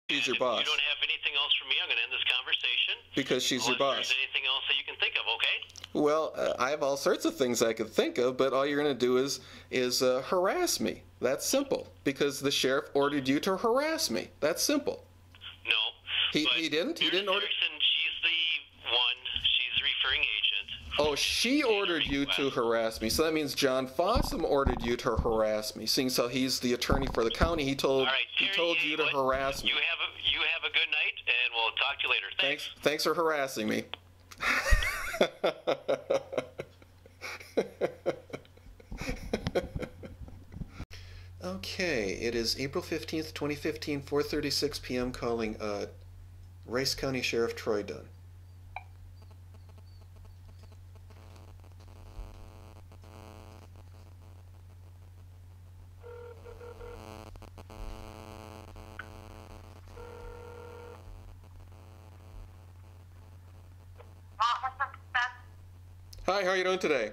She's your boss. If you don't have anything else for me, I'm going to end this conversation. Because she's your boss. If there's anything else that you can think of, okay? Well, I have all sorts of things I could think of, but all you're going to do is harass me. That's simple. Because the sheriff ordered you to harass me. That's simple. No. He didn't? He didn't order... She's the one. She's the referring agent. Oh, she ordered you to harass me. So that means John Fossum ordered you to harass me. Seeing so he's the attorney for the county, he told you to harass me. You have a good night, and we'll talk to you later. Thanks. Thanks for harassing me. Okay, it is April 15th, 2015, 4:36 p.m. calling Rice County Sheriff Troy Dunn. Hi, how are you doing today?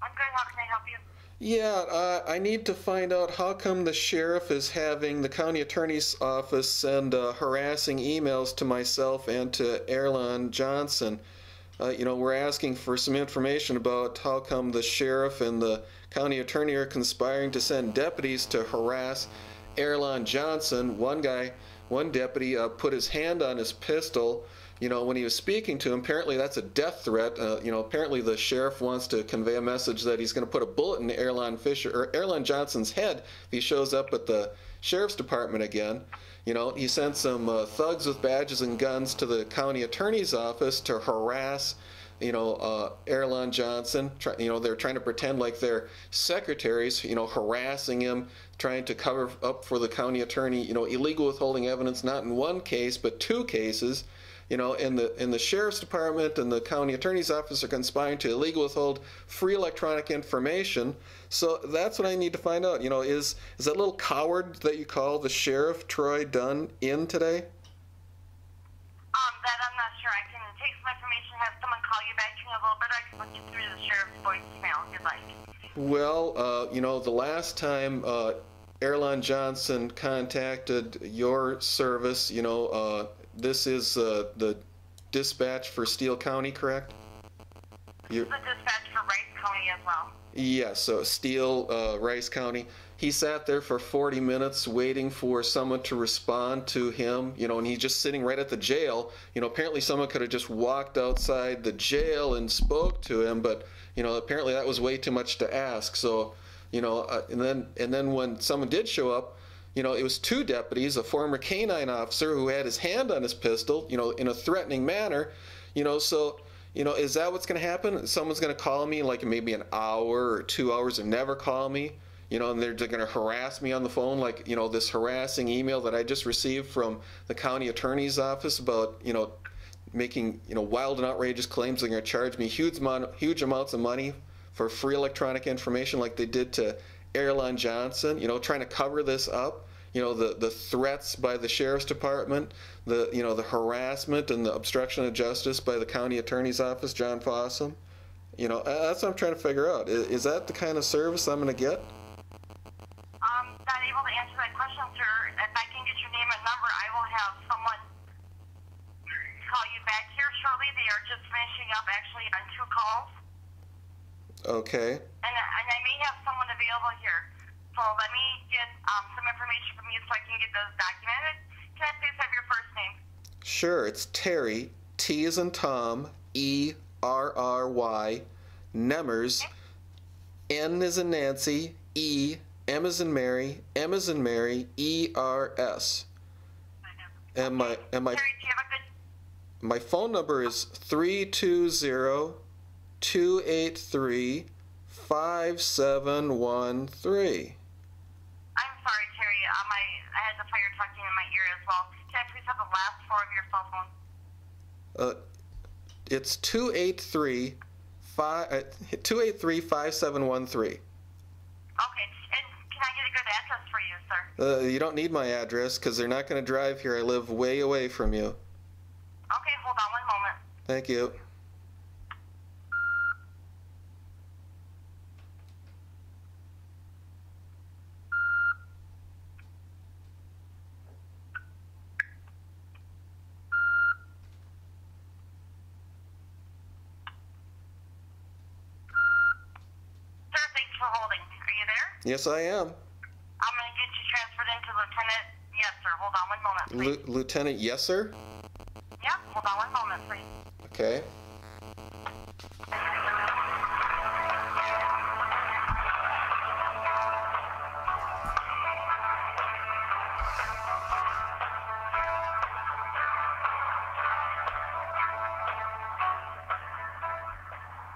I'm good. How can I help you? Yeah, I need to find out how come the sheriff is having the county attorney's office send harassing emails to myself and to Ayrlahn Johnson. We're asking for some information about how come the sheriff and the county attorney are conspiring to send deputies to harass Ayrlahn Johnson. One deputy put his hand on his pistol, when he was speaking to him. Apparently that's a death threat. Apparently the sheriff wants to convey a message that he's going to put a bullet in Ayrlahn Johnson's head if he shows up at the sheriff's department again. He sent some thugs with badges and guns to the county attorney's office to harass Ayrlahn Johnson. They're trying to pretend like they're secretaries, harassing him, trying to cover up for the county attorney, illegal withholding evidence, not in one case, but two cases. In the sheriff's department and the county attorney's office are conspiring to illegally withhold free electronic information. So that's what I need to find out. Is that little coward that you call the sheriff, Troy Dunn, in today? That I'm not sure. I can take some information, have someone call you back in a little bit. I can put you through the sheriff's voicemail if you'd like. Well, the last time Ayrlahn Johnson contacted your service, this is the dispatch for Steele County, correct? This is the dispatch for Rice County as well. Yes, so Steele, Rice County. He sat there for 40 minutes waiting for someone to respond to him, and he's just sitting right at the jail. Apparently someone could have just walked outside the jail and spoke to him, but, apparently that was way too much to ask. So, and then when someone did show up, it was two deputies, a former canine officer who had his hand on his pistol, in a threatening manner, so, is that what's going to happen? Someone's going to call me like maybe an hour or 2 hours and never call me, and they're going to harass me on the phone, like, this harassing email that I just received from the county attorney's office about, making, wild and outrageous claims. They're going to charge me huge amounts of money for free electronic information like they did to Ayrlahn Johnson, trying to cover this up, the threats by the sheriff's department, the harassment and the obstruction of justice by the county attorney's office, John Fossum. That's what I'm trying to figure out. Is that the kind of service I'm going to get? Not able to answer that question, sir. If I can get your name and number, I will have someone call you back here shortly. They are just finishing up actually on 2 calls. Okay. And I may have someone available here. So let me get some information from you so I can get those documented. Can I please have your first name? Sure. It's Terry, T as in Tom, E-R-R-Y, Nemmers, okay. N as in Nancy, E, M as in Mary, M as in Mary, E-R-S. And my Terry, do you have a good... My phone number is 320-283-5713. I'm sorry, Terry. I had the fire talking in my ear as well. Can I please have the last 4 of your cell phone? It's 283-5713. Okay. And can I get a good address for you, sir? You don't need my address because they're not going to drive here. I live way away from you. Okay, hold on one moment. Thank you. Yes, I am. I'm going to get you transferred into Lieutenant Yetzer. Hold on one moment, please. Lieutenant Yetzer? Yep, hold on one moment, please. Okay.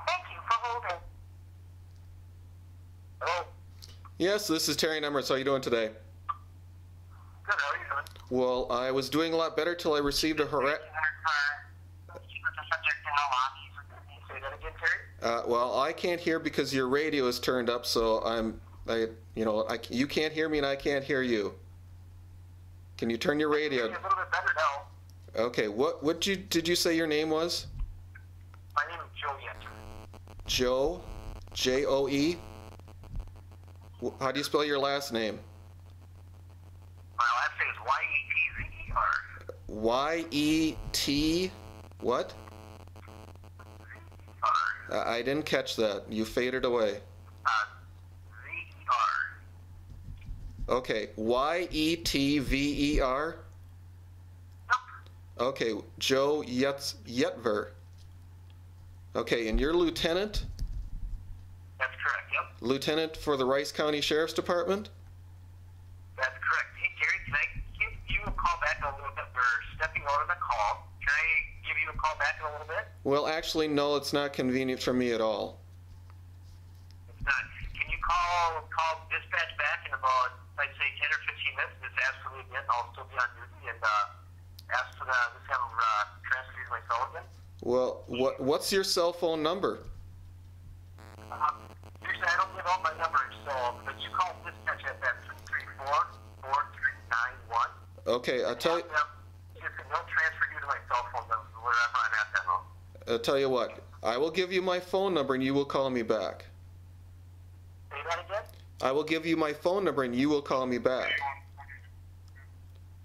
Thank you for holding. Hello? Yes, this is Terry Numbers. How are you doing today? Good, how are you doing? Well, I was doing a lot better till I received a Say that again, Terry? well, I can't hear because your radio is turned up, so you can't hear me and I can't hear you. Can you turn your radio? A little bit better now. Okay, what did you say your name was? My name is Joe Yetzer. Joe? J-O-E? How do you spell your last name? My last name is Y-E-T-Z-E-R. Y-E-T... what? Z-E-R. I didn't catch that. You faded away. Z-E-R. Okay, Y-E-T-V-E-R? Yep. Okay, Joe Yetzer. Okay, and you're lieutenant? That's correct, yep. Lieutenant for the Rice County Sheriff's Department? That's correct. Hey, Terry, can I give you a call back in a little bit? We're stepping out of the call. Can I give you a call back in a little bit? Well, actually, no, it's not convenient for me at all. It's not. Can you call dispatch back in about, I'd say, 10 or 15 minutes? It's absolutely good. I'll still be on duty and ask for just have transfer you to my cell again. Well, what's your cell phone number? Usually I don't give out my number, but you call dispatch at that 334-4391. Okay, I'll tell you. They'll transfer you to my cell phone wherever I'm at that moment. I'll tell you what. I will give you my phone number and you will call me back. Say that again? I will give you my phone number and you will call me back. Yeah,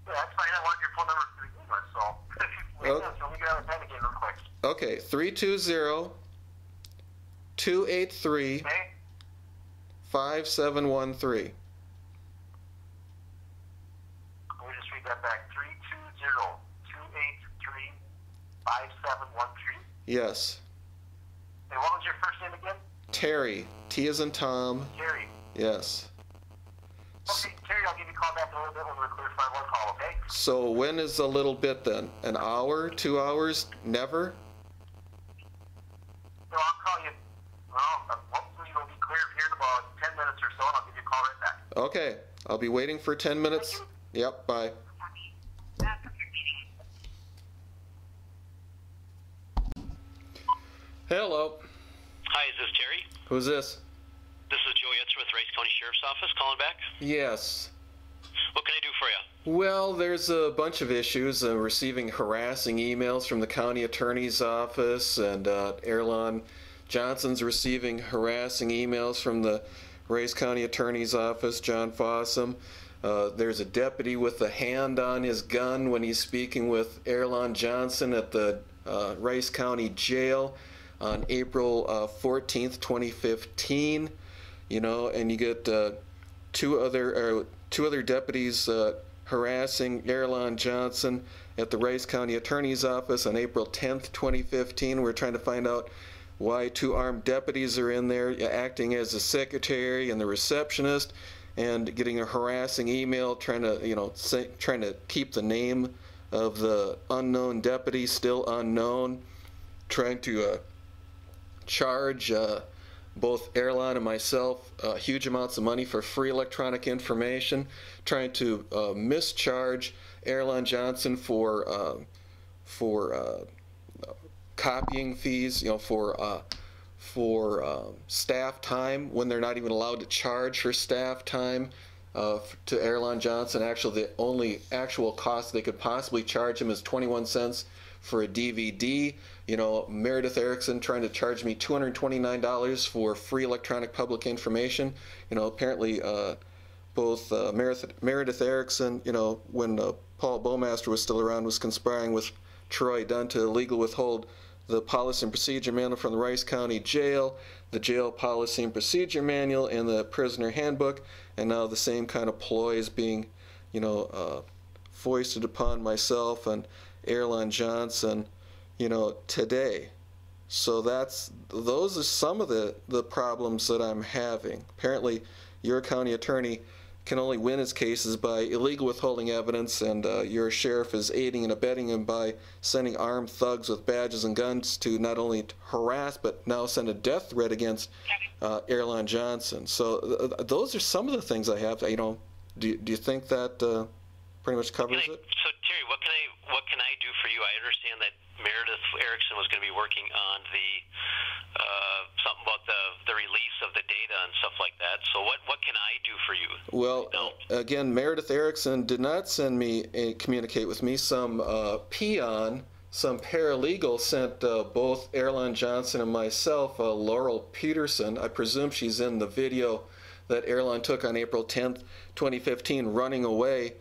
that's fine. I want your phone number to begin with, so. Okay. So let me get out of pen again real quick. Okay, 320-283-5713. Okay? 5713. Let me just read that back. 320-283-5713. Yes. And what was your first name again? Terry. T as in Tom. Terry. Yes. Okay, Terry, I'll give you a call back in a little bit when we're clear for one call, okay? So when is a little bit then? An hour? 2 hours? Never? So I'll call you. Well, hopefully you'll be clear here in about 10 minutes or so, and I'll give you a call right back. Okay. I'll be waiting for 10 minutes. Thank Yep, bye. Hello. Hi, is this Terry? Who's this? This is Joe Yetzer with Rice County Sheriff's Office calling back. Yes. What can I do for you? Well, there's a bunch of issues. Receiving harassing emails from the county attorney's office, and Ayrlahn Johnson's receiving harassing emails from the Rice County attorney's office, John Fossum. There's a deputy with a hand on his gun when he's speaking with Ayrlahn Johnson at the Rice County jail on April 14th, 2015. You know, and you get two other deputies harassing Ayrlahn Johnson at the Rice County Attorney's Office on April 10th, 2015. We're trying to find out why two armed deputies are in there acting as the secretary and the receptionist, and getting a harassing email trying to keep the name of the unknown deputy still unknown, trying to charge both Ayrlahn and myself huge amounts of money for free electronic information, trying to mischarge Ayrlahn Johnson for copying fees, for staff time when they're not even allowed to charge for staff time to Ayrlahn Johnson. Actually, the only actual cost they could possibly charge him is 21 cents for a DVD. Meredith Erickson trying to charge me $229 for free electronic public information. Apparently both Meredith Erickson, when Paul Bowmaster was still around, was conspiring with Troy Dunn to illegally withhold the Policy and Procedure Manual from the Rice County Jail, the Jail Policy and Procedure Manual, and the Prisoner Handbook, and now the same kind of ploy is being, foisted upon myself and Ayrlahn Johnson, today. So those are some of the problems that I'm having. Apparently, your county attorney can only win his cases by illegal withholding evidence, and your sheriff is aiding and abetting him by sending armed thugs with badges and guns to not only harass but now send a death threat against Ayrlahn Johnson. So those are some of the things I have. Do you think that pretty much covers it? So Terry, what can I do for you? I understand that Meredith Erickson was going to be working on the something about the release of the data and stuff like that. So what can I do for you? Well, again, Meredith Erickson did not communicate with me. Some peon, some paralegal sent both Ayrlahn Johnson and myself, Laurel Peterson. I presume she's in the video that Ayrlahn took on April 10th, 2015, running away,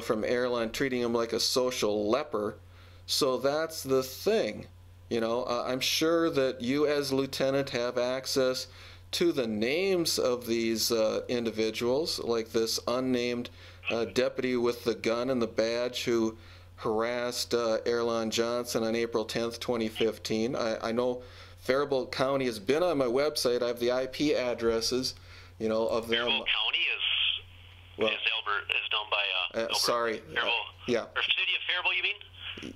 from Ayrlahn, treating him like a social leper. So that's the thing. I'm sure that you as lieutenant have access to the names of these individuals, like this unnamed deputy with the gun and the badge who harassed Ayrlahn Johnson on April 10th, 2015. I know Faribault County has been on my website. I have the IP addresses, of them. Faribault County is done by Albert. Sorry. Faribault. Yeah. Or City of Faribault, you mean?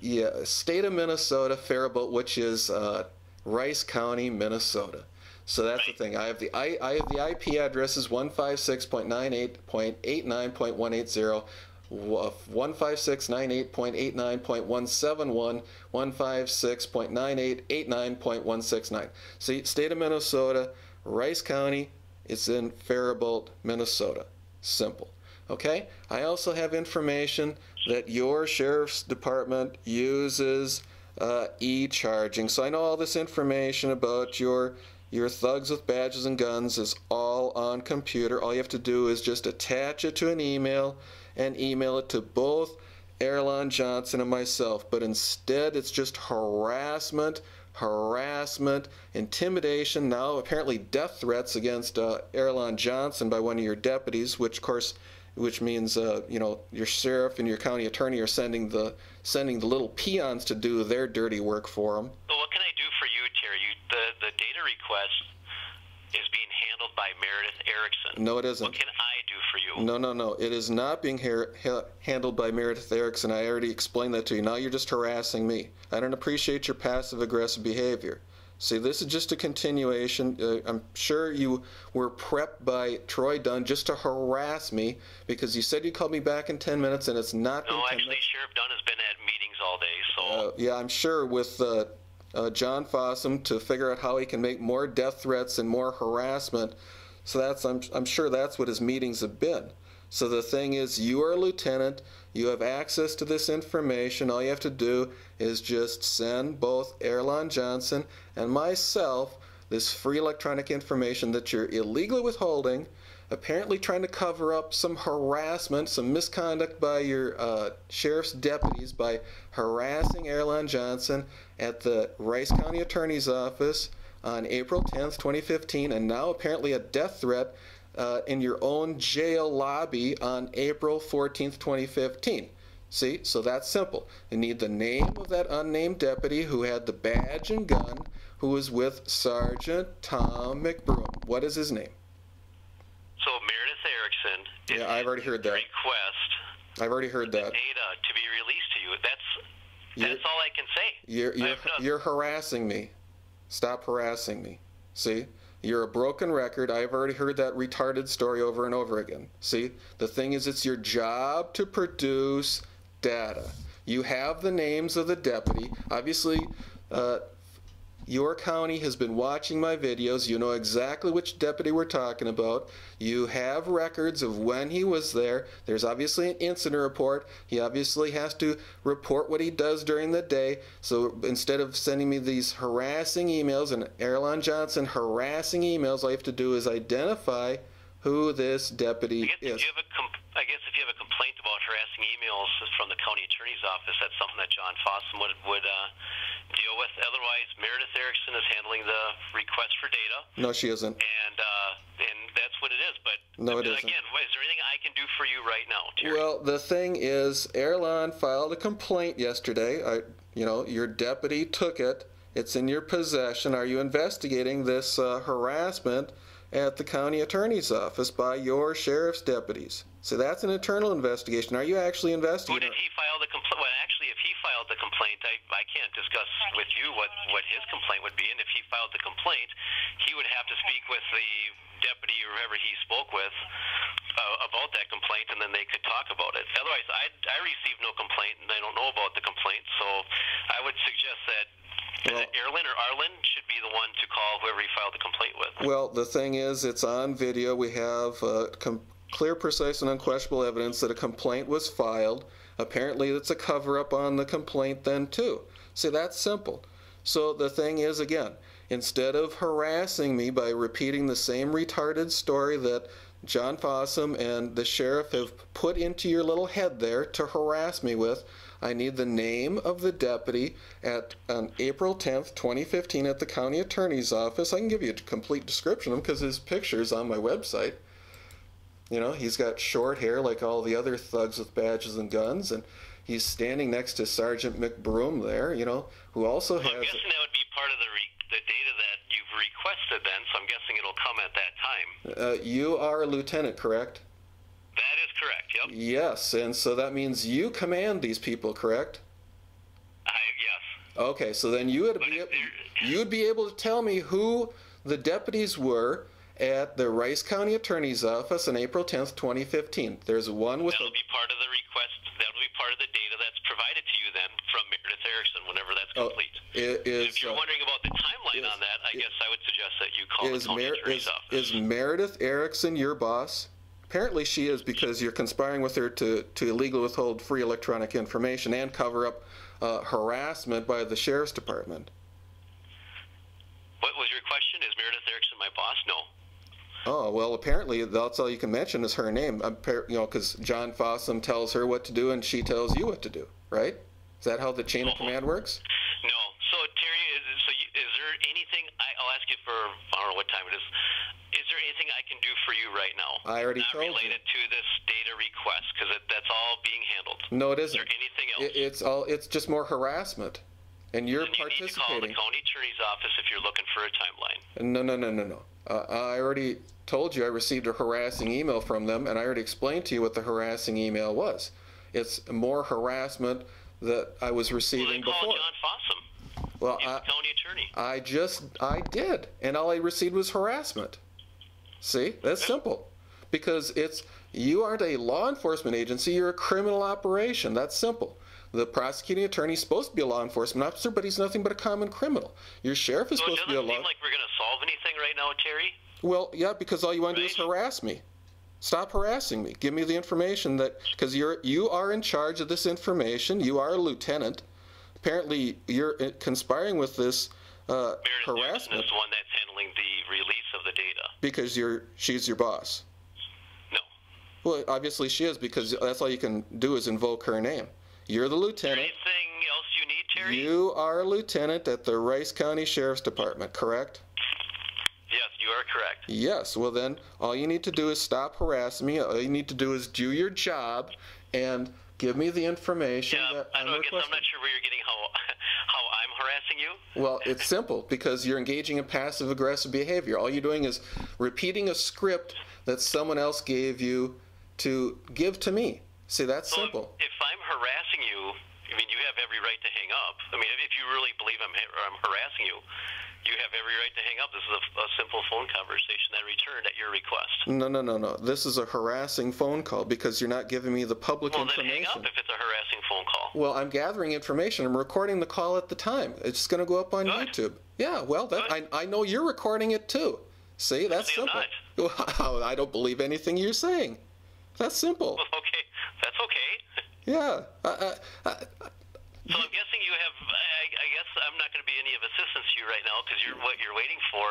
Yeah, state of Minnesota, Faribault, which is Rice County, Minnesota. So that's the thing. I have the IP addresses 156.98.89.180, 156.98.89.171, 156.98.89.169. See, state of Minnesota, Rice County, it's in Faribault, Minnesota. Simple. Okay? I also have information that your sheriff's department uses e-charging. So I know all this information about your thugs with badges and guns is all on computer. All you have to do is just attach it to an email and email it to both Ayrlahn Johnson and myself. But instead, it's just harassment, intimidation, now apparently death threats against Ayrlahn Johnson by one of your deputies, which means your sheriff and your county attorney are sending the little peons to do their dirty work for them. Well, what can I do for you, Terry? The data request is being handled by Meredith Erickson. No, it isn't. What can I do for you? No. It is not being handled by Meredith Erickson. I already explained that to you. Now you're just harassing me. I don't appreciate your passive-aggressive behavior. See, this is just a continuation. I'm sure you were prepped by Troy Dunn just to harass me because you said you called me back in 10 minutes and it's not been 10 actually, minutes. Sheriff Dunn has been at meetings all day, so... Yeah, I'm sure with John Fossum to figure out how he can make more death threats and more harassment. So I'm sure that's what his meetings have been. So the thing is, you are a lieutenant, you have access to this information. All you have to do is just send both Ayrlahn Johnson and myself this free electronic information that you're illegally withholding, apparently trying to cover up some harassment, some misconduct by your sheriff's deputies by harassing Ayrlahn Johnson at the Rice County Attorney's Office on April 10th, 2015, and now apparently a death threat in your own jail lobby on April 14th, 2015. See, so that's simple. You need the name of that unnamed deputy who had the badge and gun, who was with Sergeant Tom McBroom. What is his name? So Meredith Erickson. Yeah, I've already heard that. Request. I've already heard that. Data to be released to you. That's all I can say. You're harassing me. Stop harassing me. See? You're a broken record. I've already heard that retarded story over and over again. See? The thing is, it's your job to produce data. You have the names of the deputy. Obviously, your county has been watching my videos. You know exactly which deputy we're talking about. You have records of when he was there. There's obviously an incident report. He obviously has to report what he does during the day. So instead of sending me these harassing emails and Ayrlahn Johnson harassing emails, all you have to do is identify who this deputy is. I guess if you have a complaint about harassing emails from the county attorney's office, that's something that John Fossum would deal with. Otherwise, Meredith Erickson is handling the request for data. No, she isn't. And that's what it is. But no, it isn't. Again, is there anything I can do for you right now, Terry? Well, the thing is, Ayrlahn filed a complaint yesterday. Your deputy took it. It's in your possession. Are you investigating this harassment at the county attorney's office by your sheriff's deputies? So that's an internal investigation. Are you actually investigating? Did he file the complaint? Well, actually, if he filed the complaint, I can't discuss with you what his complaint would be. And if he filed the complaint, he would have to speak with the deputy or whoever he spoke with about that complaint, and then they could talk about it. Otherwise, I received no complaint, and I don't know about the complaint. So I would suggest that Ayrlahn or Arlen should be the one to call whoever he filed the complaint with. Well, the thing is, it's on video. We have clear, precise, and unquestionable evidence that a complaint was filed. Apparently, it's a cover-up on the complaint then, too. See, that's simple. So the thing is, again, instead of harassing me by repeating the same retarded story that John Fossum and the sheriff have put into your little head there to harass me with, I need the name of the deputy on April 10th, 2015 at the county attorney's office. I can give you a complete description of him because his picture's on my website. He's got short hair like all the other thugs with badges and guns, and he's standing next to Sergeant McBroom there, who also has... I'm guessing that would be part of the data that you've requested then, so I'm guessing it'll come at that time. You are a lieutenant, correct? That is correct, yep. Yes, and so that means you command these people, correct? Yes. Okay, so then you'd be able to tell me who the deputies were at the Rice County Attorney's Office on April 10th, 2015. There's one with... That'll be part of the request. That'll be part of the data that's provided to you then from Meredith Erickson whenever that's complete. If you're wondering about the timeline on that, I guess I would suggest that you call the county attorney's office. Is Meredith Erickson your boss? Apparently she is, because you're conspiring with her to illegally withhold free electronic information and cover up harassment by the sheriff's department. What was your question? Is Meredith Erickson my boss? No. Oh, well, apparently that's all you can mention is her name, because John Fossum tells her what to do and she tells you what to do, right? Is that how the chain of command works? No. So, Terry, is there anything, I'll ask you for, I don't know what time it is. Is there anything I can do for you right now? I already told you. Not related to this data request, because that's all being handled. No, it isn't. Is there anything else? It's just more harassment. And you're then you participating. need to call the county attorney's office if you're looking for a timeline. No. I already told you I received a harassing email from them, and I already explained to you what the harassing email was. It's more harassment that I was receiving before. Well, then call John Fossum. Well, He's the county attorney. I did, and all I received was harassment. See, that's simple. Because you aren't a law enforcement agency, you're a criminal operation. That's simple. The prosecuting attorney is supposed to be a law enforcement officer, but he's nothing but a common criminal. Your sheriff is supposed to be a law... So it doesn't seem like we're going to solve anything right now, Terry? Well, yeah, because all you want to do is harass me. Stop harassing me. Give me the information because you are in charge of this information. You are a lieutenant. Apparently, you're conspiring with this harassment. Is the one that's handling the release of the data. Because she's your boss. No. Well, obviously she is, because that's all you can do is invoke her name. You're the lieutenant. Is there anything else you need, Terry? You are a lieutenant at the Rice County Sheriff's Department, correct? Yes, you are correct. Yes. Well, then, all you need to do is stop harassing me. All you need to do is do your job and give me the information that I'm requesting. I'm not sure where you're getting how I'm harassing you. Well, it's simple, because you're engaging in passive-aggressive behavior. All you're doing is repeating a script that someone else gave you to give to me. See, that's simple. If I'm harassing you, I mean, you have every right to hang up. I mean, if you really believe I'm harassing you, you have every right to hang up. This is a simple phone conversation that returned at your request. No. This is a harassing phone call because you're not giving me the public information. Then hang up if it's a harassing phone call. Well, I'm gathering information. I'm recording the call at the time. It's going to go up on YouTube. Yeah, well, I know you're recording it too. See, that's simple. Well, I don't believe anything you're saying. That's simple. Well, okay, that's okay. Yeah. So I'm guessing you have. I guess I'm not going to be any of assistance to you right now because what you're waiting for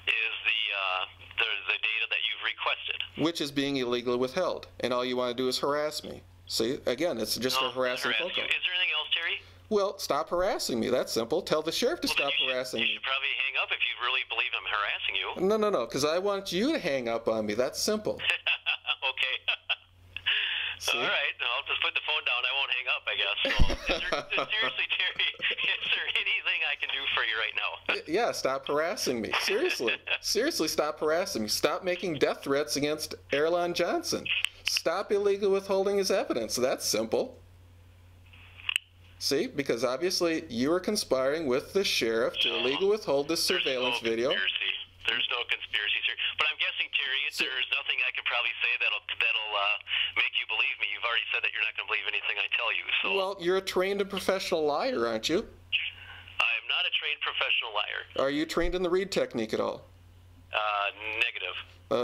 is the data that you've requested, which is being illegally withheld, and all you want to do is harass me. See, again, it's just a harassing phone call. Is there anything else, Terry? Well, stop harassing me. That's simple. Tell the sheriff to stop harassing me. You should probably hang up if you really believe I'm harassing you. No, because I want you to hang up on me. That's simple. Okay. See? All right. I'll just put the phone down. I won't hang up, I guess. Seriously, Terry, is there anything I can do for you right now? Yeah, stop harassing me. Seriously. Seriously, stop harassing me. Stop making death threats against Ayrlahn Johnson. Stop illegal withholding his evidence. That's simple. See, because obviously you are conspiring with the sheriff to illegally withhold this surveillance video. There's no conspiracy, sir. But I'm guessing, Terry, there's nothing I could probably say that'll make you believe me. You've already said that you're not going to believe anything I tell you. So. Well, you're a trained and professional liar, aren't you? I'm not a trained professional liar. Are you trained in the read technique at all? Negative.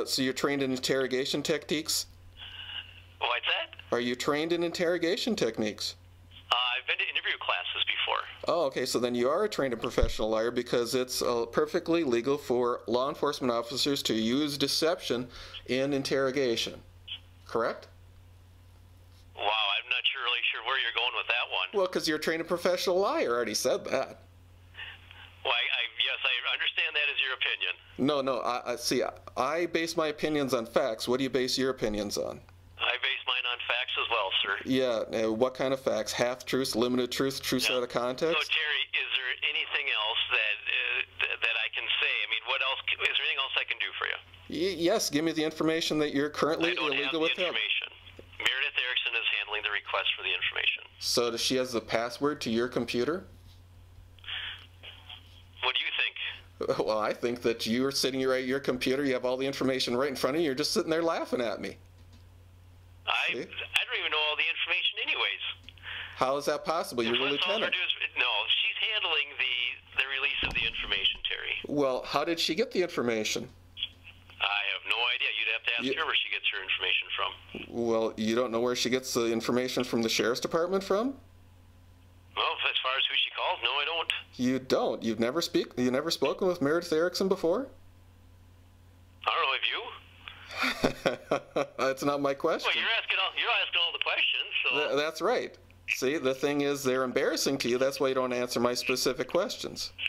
So you're trained in interrogation techniques? What's that? Are you trained in interrogation techniques? I've been to interview classes before. Oh, okay, so then you are a trained and professional liar because it's perfectly legal for law enforcement officers to use deception in interrogation. Correct? Wow, I'm not really sure where you're going with that one. Well, because you're a trained and professional liar. I already said that. Well, yes, I understand that as your opinion. No, see, I base my opinions on facts. What do you base your opinions on? I base mine on facts as well, sir. Yeah, what kind of facts? Half-truths, limited truth, truths out of context? So, Terry, is there anything else that I can say? I mean, what else? Is there anything else I can do for you? Yes, give me the information that you're currently illegal with him. Meredith Erickson is handling the request for the information. So does she has the password to your computer? What do you think? Well, I think that you're sitting right at your computer, you have all the information right in front of you, you're just sitting there laughing at me. I don't even know all the information anyways. How is that possible? You're a lieutenant. No, she's handling the release of the information, Terry. Well, how did she get the information? I have no idea. You'd have to ask her where she gets her information from. Well, you don't know where she gets the information from the sheriff's department from? Well, as far as who she calls, no, I don't. You don't? You've never spoken with Meredith Erickson before? I don't know, have you? That's not my question. Well, you're asking all the questions, so... That's right. See, the thing is, they're embarrassing to you. That's why you don't answer my specific questions. Oh,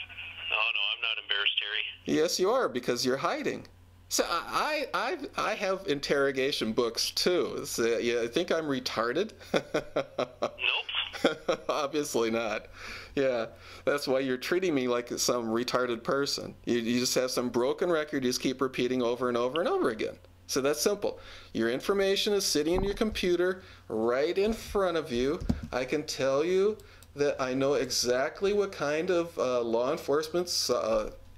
no, I'm not embarrassed, Terry. Yes, you are, because you're hiding. So I have interrogation books, too. So, you think I'm retarded? Nope. Obviously not. Yeah, that's why you're treating me like some retarded person. You just have some broken record you just keep repeating over and over and over again. So that's simple. Your information is sitting in your computer right in front of you. I can tell you that I know exactly what kind of law enforcement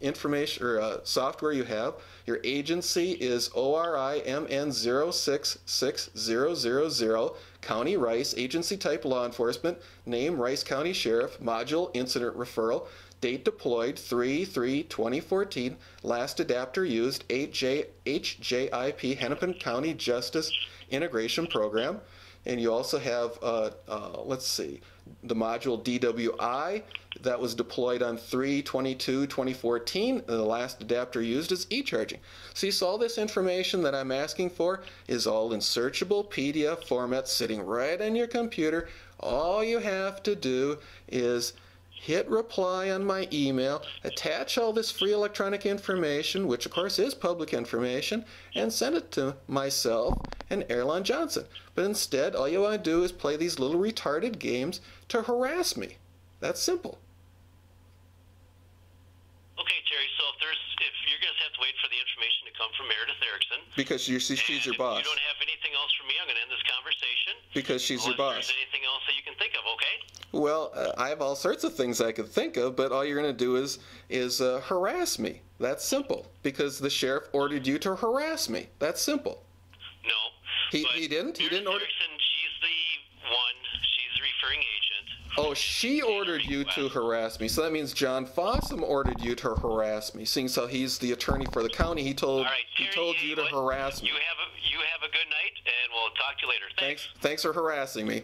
information or software you have. Your agency is ORIMN 066000, County Rice, agency type law enforcement, name Rice County Sheriff, module incident referral, date deployed 3/3/2014, last adapter used HJIP, Hennepin County Justice Integration Program. And you also have, let's see, the module DWI that was deployed on 3/22/2014. The last adapter used is e-charging. See, so all this information that I'm asking for is all in searchable PDF format sitting right on your computer. All you have to do is hit reply on my email, attach all this free electronic information, which of course is public information, and send it to myself and Ayrlahn Johnson. But instead, all you want to do is play these little retarded games to harass me. That's simple. Okay, Terry, so if you're going to have to wait for the information to come from Meredith Erickson. Because she's your boss. If you don't have anything else for me, I'm going to end this conversation. Because she's your boss. If there's anything else that you can think of, okay? Well, I have all sorts of things I could think of, but all you're going to do is harass me. That's simple. Because the sheriff ordered you to harass me. That's simple. No. He didn't? He didn't order... Erickson, she's the referring agent. Oh, she ordered you to harass me. So that means John Fossum ordered you to harass me. Seeing so he's the attorney for the county, he told you to harass me. You have a good night, and we'll talk to you later. Thanks. Thanks for harassing me.